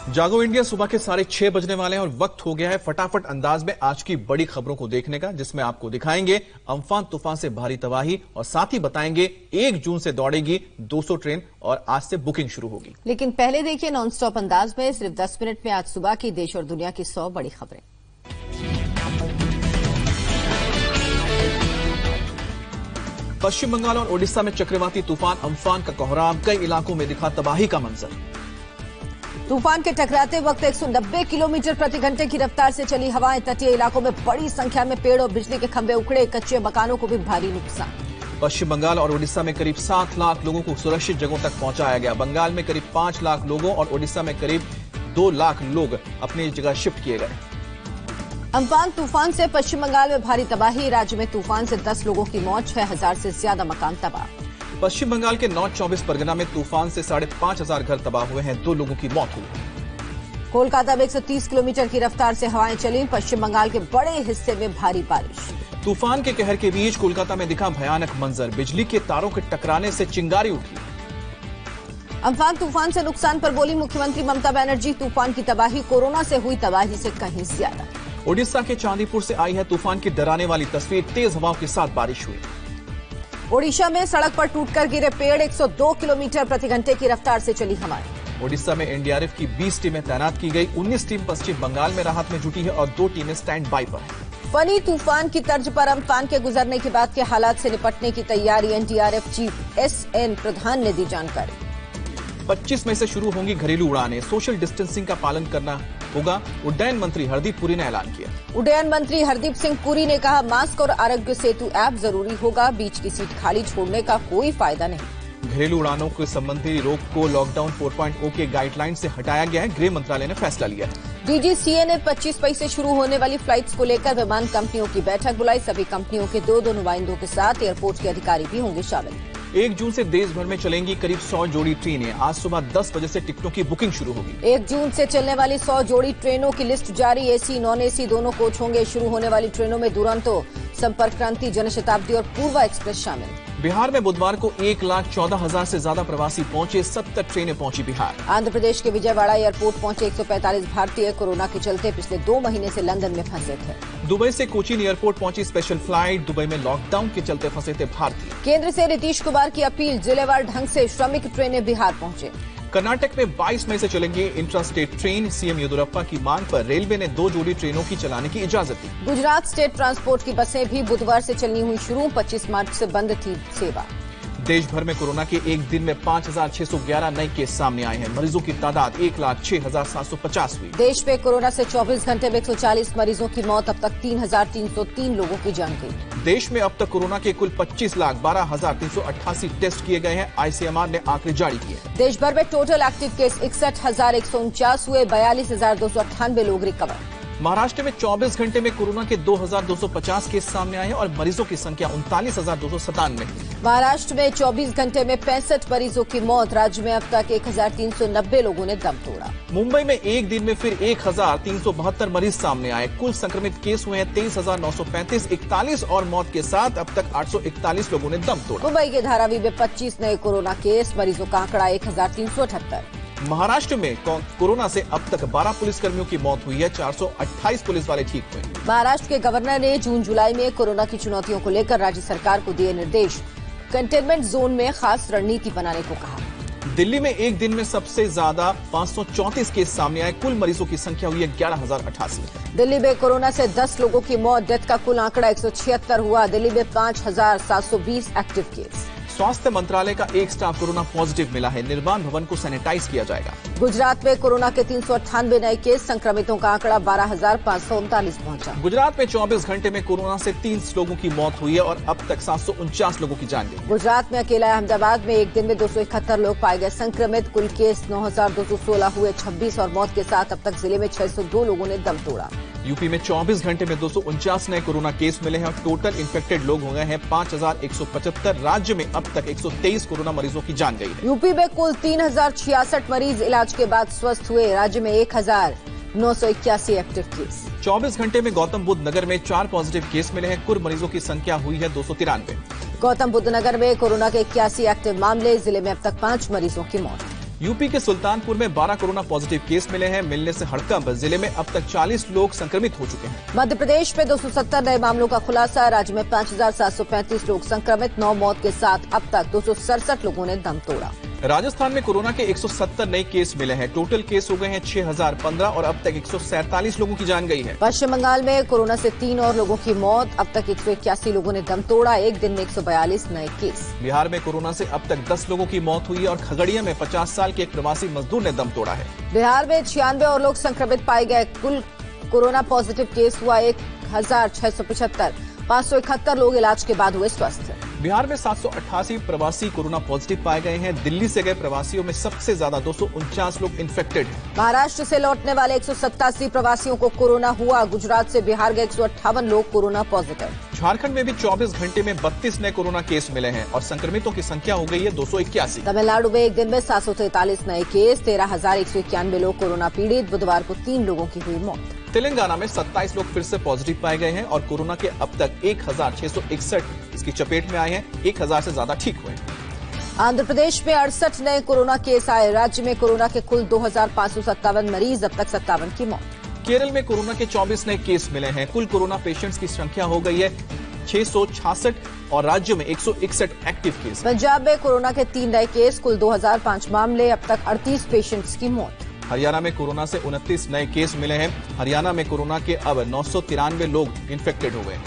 जागो इंडिया सुबह के 6:30 बजने वाले हैं और वक्त हो गया है फटाफट अंदाज में आज की बड़ी खबरों को देखने का, जिसमें आपको दिखाएंगे अम्फान तूफान से भारी तबाही और साथ ही बताएंगे 1 जून से दौड़ेगी 200 ट्रेन और आज से बुकिंग शुरू होगी। लेकिन पहले देखिए नॉनस्टॉप अंदाज में सिर्फ 10 मिनट में आज सुबह की देश और दुनिया की 100 बड़ी खबरें। पश्चिम बंगाल और ओडिशा में चक्रवाती तूफान अम्फान का कोहराम, कई इलाकों में दिखा तबाही का मंजर। तूफान के टकराते वक्त 190 किलोमीटर प्रति घंटे की रफ्तार से चली हवाएं, तटीय इलाकों में बड़ी संख्या में पेड़ और बिजली के खंभे उखड़े, कच्चे मकानों को भी भारी नुकसान। पश्चिम बंगाल और ओडिशा में करीब 7 लाख लोगों को सुरक्षित जगहों तक पहुंचाया गया। बंगाल में करीब 5 लाख लोगों और ओडिशा में करीब 2 लाख लोग अपनी जगह शिफ्ट किए गए। अम्फान तूफान से पश्चिम बंगाल में भारी तबाही, राज्य में तूफान से 10 लोगों की मौत, 6000 से ज्यादा मकान तबाह। पश्चिम बंगाल के नॉर्थ 24 परगना में तूफान से 5500 घर तबाह हुए हैं, 2 लोगों की मौत हुई। कोलकाता में 130 किलोमीटर की रफ्तार से हवाएं चली, पश्चिम बंगाल के बड़े हिस्से में भारी बारिश। तूफान के कहर के बीच कोलकाता में दिखा भयानक मंजर, बिजली के तारों के टकराने से चिंगारी उठी। अम्फान तूफान से नुकसान पर बोली मुख्यमंत्री ममता बनर्जी, तूफान की तबाही कोरोना से हुई तबाही से कहीं ज्यादा। ओडिशा के चांदीपुर से आई है तूफान की डराने वाली तस्वीर, तेज हवाओं के साथ बारिश हुई। ओडिशा में सड़क पर टूटकर गिरे पेड़, 102 किलोमीटर प्रति घंटे की रफ्तार से चली हवाएं। ओडिशा में एनडीआरएफ की 20 टीमें तैनात की गई, 19 टीम पश्चिम बंगाल में राहत में जुटी है और 2 टीमें स्टैंड बाई पर हैं। फनी तूफान की तर्ज पर अम्फान के गुजरने के बाद के हालात से निपटने की तैयारी, एनडीआरएफ चीफ एसएन प्रधान ने दी जानकारी। 25 मई से शुरू होंगी घरेलू उड़ानें, सोशल डिस्टेंसिंग का पालन करना होगा, उड्डयन मंत्री हरदीप पुरी ने ऐलान किया। उड्डयन मंत्री हरदीप सिंह पुरी ने कहा, मास्क और आरोग्य सेतु ऐप जरूरी होगा, बीच की सीट खाली छोड़ने का कोई फायदा नहीं। घरेलू उड़ानों के संबंधी रोक को लॉकडाउन 4.0 के गाइडलाइन से हटाया गया है, गृह मंत्रालय ने फैसला लिया है। डीजीसीए ने 25 मई से शुरू होने वाली फ्लाइट्स को लेकर विमान कंपनियों की बैठक बुलाई, सभी कंपनियों के 2 नुमाइंदों के साथ एयरपोर्ट के अधिकारी भी होंगे शामिल। 1 जून से देश भर में चलेंगी करीब 100 जोड़ी ट्रेनें, आज सुबह 10 बजे से टिकटों की बुकिंग शुरू होगी। 1 जून से चलने वाली 100 जोड़ी ट्रेनों की लिस्ट जारी, एसी नॉन एसी दोनों कोच होंगे। शुरू होने वाली ट्रेनों में दुरंतो, संपर्क क्रांति, जनशताब्दी और पूर्वा एक्सप्रेस शामिल। बिहार में बुधवार को 1,14,000 से ज्यादा प्रवासी पहुंचे, 70 ट्रेनें पहुंची बिहार। आंध्र प्रदेश के विजयवाड़ा एयरपोर्ट पहुंचे 145 भारतीय, कोरोना के चलते पिछले 2 महीने से लंदन में फंसे थे। दुबई से कोचीन एयरपोर्ट पहुंची स्पेशल फ्लाइट, दुबई में लॉकडाउन के चलते फंसे थे भारतीय। केंद्र से नीतीश कुमार की अपील, जिलेवार ढंग से श्रमिक ट्रेनें बिहार पहुंचे। कर्नाटक में 22 मई से चलेंगी इंट्रास्टेट ट्रेन, सीएम येदियुरप्पा की मांग पर रेलवे ने 2 जोड़ी ट्रेनों की चलाने की इजाजत दी। गुजरात स्टेट ट्रांसपोर्ट की बसें भी बुधवार से चलनी हुई शुरू, 25 मार्च से बंद थी सेवा। देश भर में कोरोना के एक दिन में 5611 नए केस सामने आए हैं, मरीजों की तादाद 1,06,750 हुई। देश में कोरोना से 24 घंटे में 140 मरीजों की मौत, अब तक 3,303 लोगों की जान गई। देश में अब तक कोरोना के कुल 25,12,388 टेस्ट किए गए हैं, आईसीएमआर ने आंकड़े जारी किए। देश भर में टोटल एक्टिव केस 61,149 हुए, 42,298 लोग रिकवर। महाराष्ट्र में 24 घंटे में कोरोना के 2,250 केस सामने आए हैं और मरीजों की संख्या 39,297। महाराष्ट्र में 24 घंटे में 65 मरीजों की मौत, राज्य में अब तक 1,390 लोगों ने दम तोड़ा। मुंबई में एक दिन में फिर 1,372 मरीज सामने आए, कुल संक्रमित केस हुए हैं 23,935, 41 और मौत के साथ अब तक 841 लोगों ने दम तोड़ा। मुंबई के धारावी में 25 नए कोरोना केस, मरीजों का आंकड़ा 1,378। महाराष्ट्र में कोरोना से अब तक 12 पुलिसकर्मियों की मौत हुई है, 428 पुलिस वाले ठीक हुए। महाराष्ट्र के गवर्नर ने जून जुलाई में कोरोना की चुनौतियों को लेकर राज्य सरकार को दिए निर्देश, कंटेनमेंट जोन में खास रणनीति बनाने को कहा। दिल्ली में एक दिन में सबसे ज्यादा 534 केस सामने आए, कुल मरीजों की संख्या हुई है 11,088। दिल्ली में कोरोना से 10 लोगों की मौत, डेथ का कुल आंकड़ा 176 हुआ। दिल्ली में 5,720 एक्टिव केस। स्वास्थ्य मंत्रालय का एक स्टाफ कोरोना पॉजिटिव मिला है, निर्माण भवन को सैनिटाइज किया जाएगा। गुजरात में कोरोना के 398 नए केस, संक्रमितों का आंकड़ा 12,539 पहुंचा। गुजरात में 24 घंटे में कोरोना से 30 लोगों की मौत हुई है और अब तक 749 लोगों की जान गई। गुजरात में अकेला अहमदाबाद में एक दिन में 271 लोग पाए गए संक्रमित, कुल केस 9,216 हुए, 26 और मौत के साथ अब तक जिले में 602 लोगों ने दम तोड़ा। यूपी में 24 घंटे में 249 नए कोरोना केस मिले हैं और टोटल इन्फेक्टेड लोग हो गए हैं 5,175। राज्य में अब तक 123 कोरोना मरीजों की जान गई है। यूपी में कुल 3,066 मरीज इलाज के बाद स्वस्थ हुए, राज्य में 1,981 एक्टिव केस। 24 घंटे में गौतम बुद्ध नगर में 4 पॉजिटिव केस मिले हैं, कुल मरीजों की संख्या हुई है 293। गौतम बुद्ध नगर में कोरोना के 81 एक्टिव मामले, जिले में अब तक 5 मरीजों की मौत। यूपी के सुल्तानपुर में 12 कोरोना पॉजिटिव केस मिले हैं। मिलने से हड़कंप, जिले में अब तक 40 लोग संक्रमित हो चुके हैं। मध्य प्रदेश में 270 नए मामलों का खुलासा। राज्य में 5,735 लोग संक्रमित, 9 मौत के साथ अब तक 267 लोगों ने दम तोड़ा। राजस्थान में कोरोना के 170 नए केस मिले हैं। टोटल केस हो गए हैं 6,015 और अब तक 147 लोगों की जान गई है। पश्चिम बंगाल में कोरोना से 3 और लोगों की मौत, अब तक 181 लोगों ने दम तोड़ा। एक दिन में 142 नए केस। बिहार में कोरोना से अब तक 10 लोगों की मौत हुई है और खगड़िया में 50 साल के एक प्रवासी मजदूर ने दम तोड़ा है। बिहार में 96 और लोग संक्रमित पाए गए। कुल कोरोना पॉजिटिव केस हुआ 1,675। 571 लोग इलाज के बाद हुए स्वस्थ। बिहार में 788 प्रवासी कोरोना पॉजिटिव पाए गए हैं। दिल्ली से गए प्रवासियों में सबसे ज्यादा 249 लोग इन्फेक्टेड हैं। महाराष्ट्र से लौटने वाले 187 प्रवासियों को कोरोना हुआ। गुजरात से बिहार गए 158 लोग कोरोना पॉजिटिव। झारखंड में भी 24 घंटे में 32 नए कोरोना केस मिले हैं और संक्रमितों की संख्या हो गई है 281। तमिलनाडु में एक दिन में 743 नए केस, 13,191 लोग कोरोना पीड़ित। बुधवार को 3 लोगों की हुई मौत। तेलंगाना में 27 लोग फिर से पॉजिटिव पाए गए हैं और कोरोना के अब तक 1,661 इसकी चपेट में आए हैं। 1,000 से ज्यादा ठीक हुए। आंध्र प्रदेश में 68 नए कोरोना केस आए। राज्य में कोरोना के कुल 2,557 मरीज, अब तक 57 की मौत। केरल में कोरोना के 24 नए केस मिले हैं। कुल कोरोना पेशेंट्स की संख्या हो गई है 666 और राज्य में 161 एक्टिव केस। पंजाब में कोरोना के 3 नए केस, कुल 2005 मामले, अब तक 38 पेशेंट्स की मौत। हरियाणा में कोरोना से 29 नए केस मिले हैं। हरियाणा में कोरोना के अब 993 लोग इन्फेक्टेड हो गए।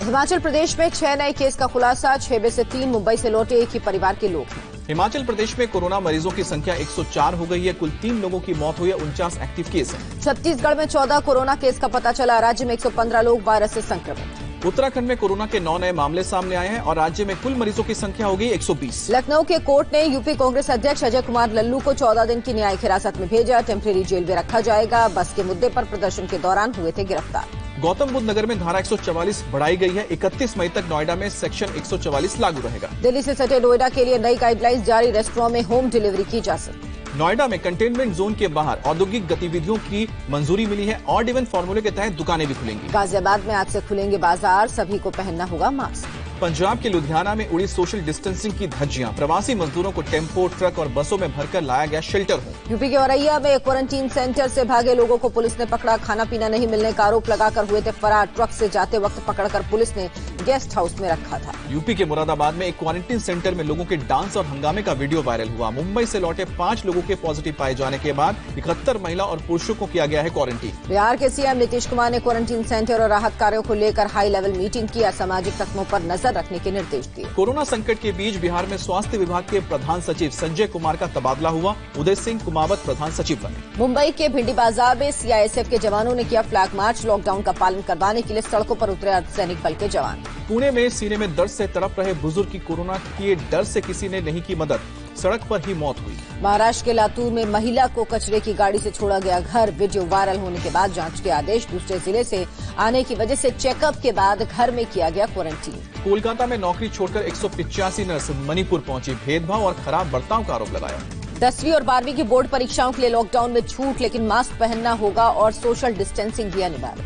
हिमाचल प्रदेश में 6 नए केस का खुलासा। 6 में से 3 मुंबई से लौटे एक ही परिवार के लोग हैं। हिमाचल प्रदेश में कोरोना मरीजों की संख्या 104 हो गई है। कुल 3 लोगों की मौत हुई है। 49 एक्टिव केस हैं। छत्तीसगढ़ में 14 कोरोना केस का पता चला। राज्य में 115 लोग वायरस से संक्रमित। उत्तराखंड में कोरोना के 9 नए मामले सामने आए हैं और राज्य में कुल मरीजों की संख्या हो गई 120। लखनऊ के कोर्ट ने यूपी कांग्रेस अध्यक्ष अजय कुमार लल्लू को 14 दिन की न्यायिक हिरासत में भेजा। टेम्परेरी जेल में रखा जाएगा। बस के मुद्दे पर प्रदर्शन के दौरान हुए थे गिरफ्तार। गौतम बुद्ध नगर में धारा 144 बढ़ाई गई है। 31 मई तक नोएडा में सेक्शन 144 लागू रहेगा। दिल्ली से सटे नोएडा के लिए नई गाइडलाइंस जारी। रेस्टोरेंट में होम डिलीवरी की जा सकती। नोएडा में कंटेनमेंट जोन के बाहर औद्योगिक गतिविधियों की मंजूरी मिली है। ऑड इवन फॉर्मूले के तहत दुकानें भी खुलेंगी। गाजियाबाद में आज से खुलेंगे बाजार। सभी को पहनना होगा मास्क। पंजाब के लुधियाना में उड़ी सोशल डिस्टेंसिंग की धज्जियां। प्रवासी मजदूरों को टेम्पो, ट्रक और बसों में भरकर लाया गया शेल्टर होम। यूपी के औरैया में क्वारंटीन सेंटर से भागे लोगों को पुलिस ने पकड़ा। खाना पीना नहीं मिलने का आरोप लगाकर हुए थे फरार। ट्रक से जाते वक्त पकड़कर पुलिस ने गेस्ट हाउस में रखा था। यूपी के मुरादाबाद में एक क्वारंटीन सेंटर में लोगों के डांस और हंगामे का वीडियो वायरल हुआ। मुंबई से लौटे 5 लोगों के पॉजिटिव पाए जाने के बाद 71 महिला और पुरुषों को किया गया है क्वारंटीन। बिहार के सीएम नीतीश कुमार ने क्वारंटीन सेंटर और राहत कार्यों को लेकर हाई लेवल मीटिंग की। सामाजिक तत्वों पर नजर रखने के निर्देश दिए। कोरोना संकट के बीच बिहार में स्वास्थ्य विभाग के प्रधान सचिव संजय कुमार का तबादला हुआ। उदय सिंह कुमावत प्रधान सचिव बने। मुंबई के भिंडी बाजार में सीआईएसएफ के जवानों ने किया फ्लैग मार्च। लॉकडाउन का पालन करवाने के लिए सड़कों पर उतरे अर्धसैनिक बल के जवान। पुणे में सीने में दर्द से तड़प रहे बुजुर्ग की कोरोना के डर से किसी ने नहीं की मदद। सड़क पर ही मौत हुई। महाराष्ट्र के लातूर में महिला को कचरे की गाड़ी से छोड़ा गया घर। वीडियो वायरल होने के बाद जांच के आदेश। दूसरे जिले से आने की वजह से चेकअप के बाद घर में किया गया क्वारंटीन। कोलकाता में नौकरी छोड़कर 185 नर्स मणिपुर पहुंची। भेदभाव और खराब बर्ताव का आरोप लगाया। 10वीं और 12वीं की बोर्ड परीक्षाओं के लिए लॉकडाउन में छूट, लेकिन मास्क पहनना होगा और सोशल डिस्टेंसिंग भी अनिवार्य।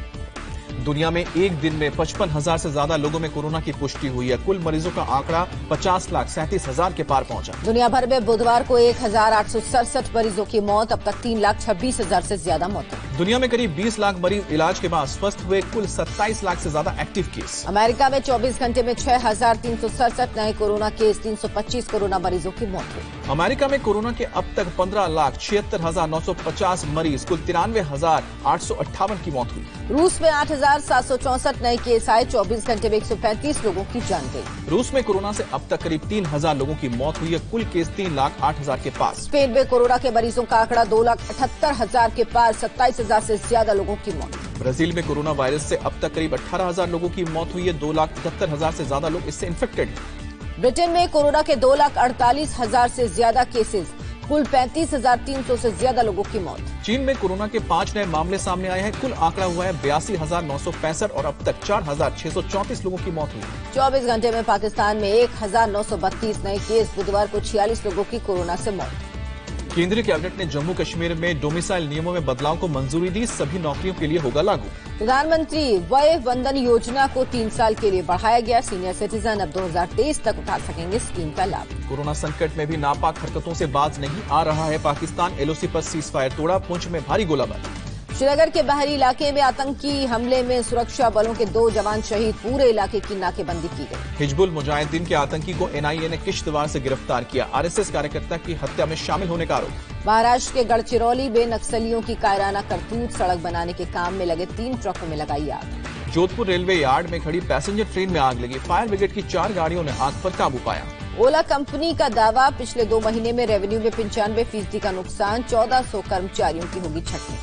दुनिया में एक दिन में 55,000 से ज्यादा लोगों में कोरोना की पुष्टि हुई है। कुल मरीजों का आंकड़ा 50,37,000 के पार पहुंचा। दुनिया भर में बुधवार को 1,867 मरीजों की मौत। अब तक 3,26,000 से ज्यादा मौतें। दुनिया में करीब 20 लाख मरीज इलाज के बाद स्वस्थ हुए। कुल 27 लाख से ज्यादा एक्टिव केस। अमेरिका में 24 घंटे में 6,367 नए कोरोना केस। 325 कोरोना मरीजों की मौत हुई। अमेरिका में कोरोना के अब तक 15,76,950 मरीज। कुल 93,858 की मौत हुई। रूस में 8,764 नए केस आए। 24 घंटे में 135 लोगों की जान गई। रूस में कोरोना से अब तक करीब 3,000 लोगों की मौत हुई है। कुल केस 3,08,000 के पास। स्पेन में कोरोना के मरीजों का आंकड़ा 2,78,000 के पार। 27,000 से ज्यादा लोगों की मौत। ब्राजील में कोरोना वायरस से अब तक करीब 18,000 लोगों की मौत हुई है। 2,78,000 से ज्यादा लोग इससे इन्फेक्टेड हैं। ब्रिटेन में कोरोना के 2,48,000 से ज्यादा केसेस। कुल 35,300 से ज्यादा लोगों की मौत। चीन में कोरोना के 5 नए मामले सामने आए हैं। कुल आंकड़ा हुआ है 82,965 और अब तक 4,634 लोगों की मौत हुई। 24 घंटे में पाकिस्तान में 1,932 नए केस। बुधवार को 46 लोगों की कोरोना से मौत। केंद्रीय कैबिनेट ने जम्मू कश्मीर में डोमिसाइल नियमों में बदलाव को मंजूरी दी, सभी नौकरियों के लिए होगा लागू। प्रधानमंत्री वय वंदन योजना को 3 साल के लिए बढ़ाया गया, सीनियर सिटीजन अब 2023 तक उठा सकेंगे स्कीम का लाभ। कोरोना संकट में भी नापाक हरकतों से बाज नहीं आ रहा है पाकिस्तान, एलओसी पर सीज फायर तोड़ा, पुंछ में भारी गोलाबारी। श्रीनगर के बाहरी इलाके में आतंकी हमले में सुरक्षा बलों के 2 जवान शहीद, पूरे इलाके की नाकेबंदी की गई। हिजबुल मुजाहिदीन के आतंकी को एनआईए ने किश्तवाड़ से गिरफ्तार किया, आरएसएस कार्यकर्ता की हत्या में शामिल होने का आरोप। महाराष्ट्र के गढ़चिरौली में नक्सलियों की कायराना करतूत, सड़क बनाने के काम में लगे 3 ट्रकों में लगाई आग। जोधपुर रेलवे यार्ड में खड़ी पैसेंजर ट्रेन में आग लगी, फायर ब्रिगेड की 4 गाड़ियों ने आग पर काबू पाया। ओला कंपनी का दावा, पिछले 2 महीने में रेवेन्यू में 95% का नुकसान, 1400 कर्मचारियों की होगी छटनी।